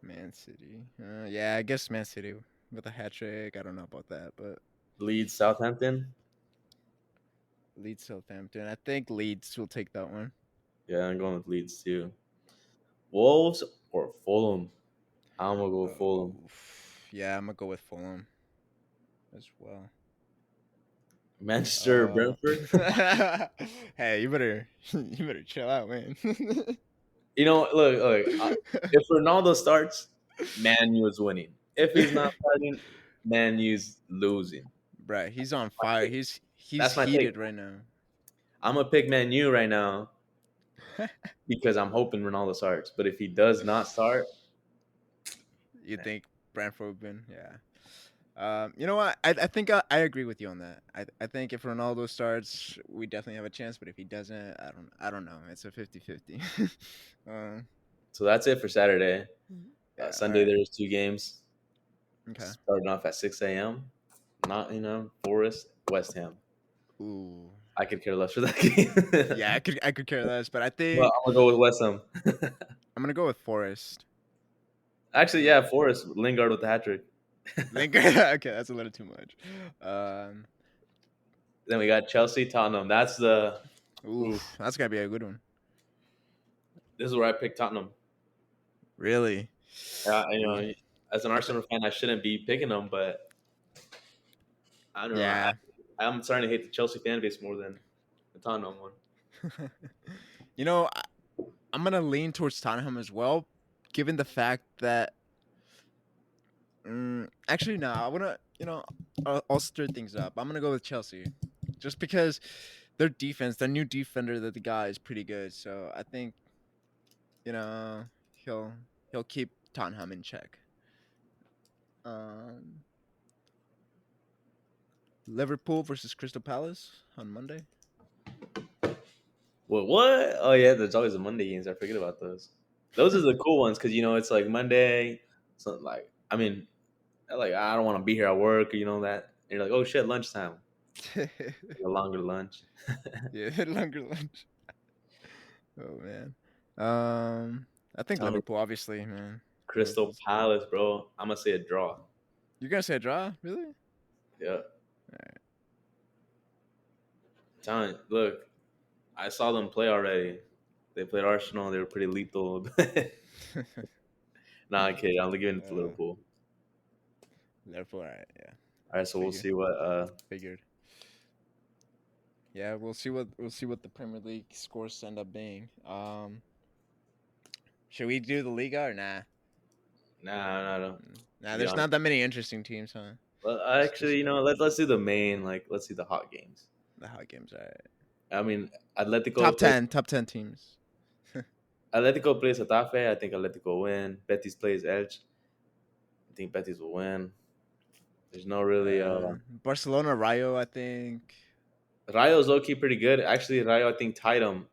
Man City. Yeah, I guess Man City with a hat trick. I don't know about that, but Leeds, Southampton. Leeds Southampton. I think Leeds will take that one. Yeah, I'm going with Leeds too. Wolves or Fulham. I'm gonna go Fulham. Oh, yeah, I'm gonna go with Fulham as well. Manchester or Brentford. Hey, you better chill out, man. You know, look. If Ronaldo starts, Man U is winning. If he's not starting, Man U's losing. Bruh, he's on My fire. pick. He's That's my pick. heated right now. I'm gonna pick Man U right now because I'm hoping Ronaldo starts. But if he does not start, You man. think Brentford would win? Yeah. You know what? I think I agree with you on that. I think if Ronaldo starts, we definitely have a chance. But if he doesn't, I don't know. It's a 50-50. uh, So that's it for Saturday. yeah. All Sunday right. there's two games Okay. starting off at 6 a.m. Nottingham Forest, West Ham. Ooh. I could care less for that game. Yeah, I could care less, but I Well, think I'm gonna go with West Ham. I'm gonna go with Forest. Actually, Uh, yeah, Forest Lingard with the hat trick. Linker. Okay, that's a little too much. Um. Then we got Chelsea, Tottenham. That's the. Oof. Oof, that's gotta be a good one. This is where I picked Tottenham. Really? You Ooh. know, as an I th- Arsenal fan, I shouldn't be picking them, but I don't know. yeah. I'm starting to hate the Chelsea fan base more than the Tottenham one. You know, I'm gonna lean towards Tottenham as well, given the fact that actually no, I wanna I'll stir things up. I'm gonna go with Chelsea, just because their defense, their new defender that the guy is pretty good. So I think you know he'll he'll keep Tottenham in check. Um, Liverpool versus Crystal Palace on Monday. What? Oh yeah, there's always the Monday games. I forget about those. Those are the cool ones because it's like Monday. So like, I mean, like I don't want to be here at work. You know that. And you're like, oh shit, lunchtime. A longer lunch. Yeah, longer lunch. Oh man. I think Tell me, Liverpool, obviously, man. Crystal Liverpool's. Palace, bro. I'm gonna say a draw. You're gonna say a draw, really? Yeah. Telling you, look, I saw them play already. They played Arsenal. They were pretty lethal. Nah, I'm kidding. I'm giving it to uh, Liverpool. Liverpool, all right, yeah. All right, so we'll Figure, see what. figured. Yeah, we'll see what the Premier League scores end up being. Should we do the Liga or nah? Nah, no. Nah, To be there's honest, not that many interesting teams, huh? well, Just actually, let's do the main. Like, let's see the hot games. the hot games. All right. I mean, Atletico Top plays. 10, top 10 teams. Atletico plays Getafe. I think Atletico win. Betis plays Elche. I think Betis will win. There's no really. Barcelona, Rayo, I think. Rayo's low key pretty good. Actually, Rayo I think tied them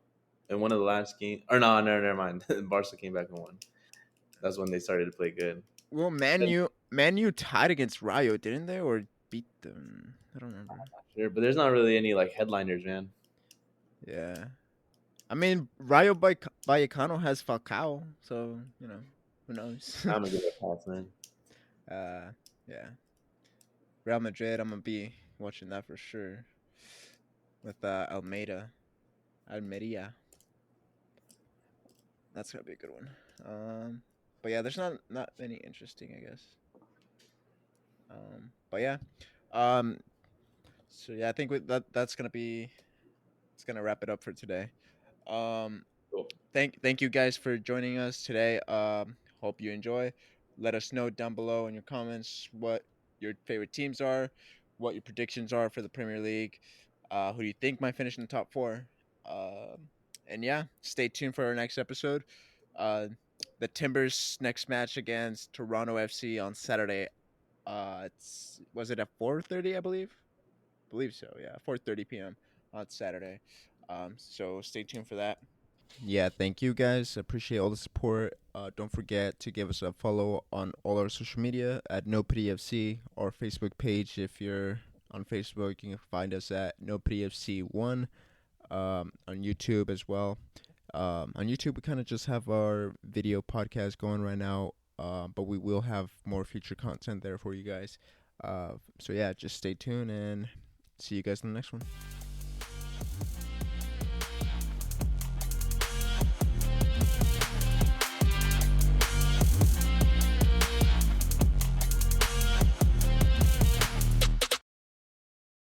in one of the last games. Or no, never mind. Barca came back and won. That's when they started to play good. Well, Man U tied against Rayo, didn't they, or beat them? I don't remember. Sure, but there's not really any like headliners, man. Yeah, I mean Rayo Vallecano has Falcao, so who knows? I'm gonna give it a pass, man. uh, yeah, Real Madrid. I'm gonna be watching that for sure with Almeria. That's gonna be a good one. But yeah, there's not many interesting, I guess. But yeah, um, so yeah, I think that's gonna be it's gonna wrap it up for today. Um, Cool. thank you guys for joining us today. Hope you enjoy. Let us know down below in your comments what your favorite teams are, what your predictions are for the Premier League. Who do you think might finish in the top four? And yeah, stay tuned for our next episode. Uh, the Timbers' next match against Toronto FC on Saturday. Was it at 4:30? I believe so. Yeah, 4:30 p.m. on Saturday. So stay tuned for that. Yeah, thank you guys. Appreciate all the support. Don't forget to give us a follow on all our social media at NoPDFC, our Facebook page. If you're on Facebook, you can find us at NoPDFC1. On YouTube as well. On YouTube, we kind of just have our video podcast going right now, but we will have more future content there for you guys. So yeah, just stay tuned and see you guys in the next one.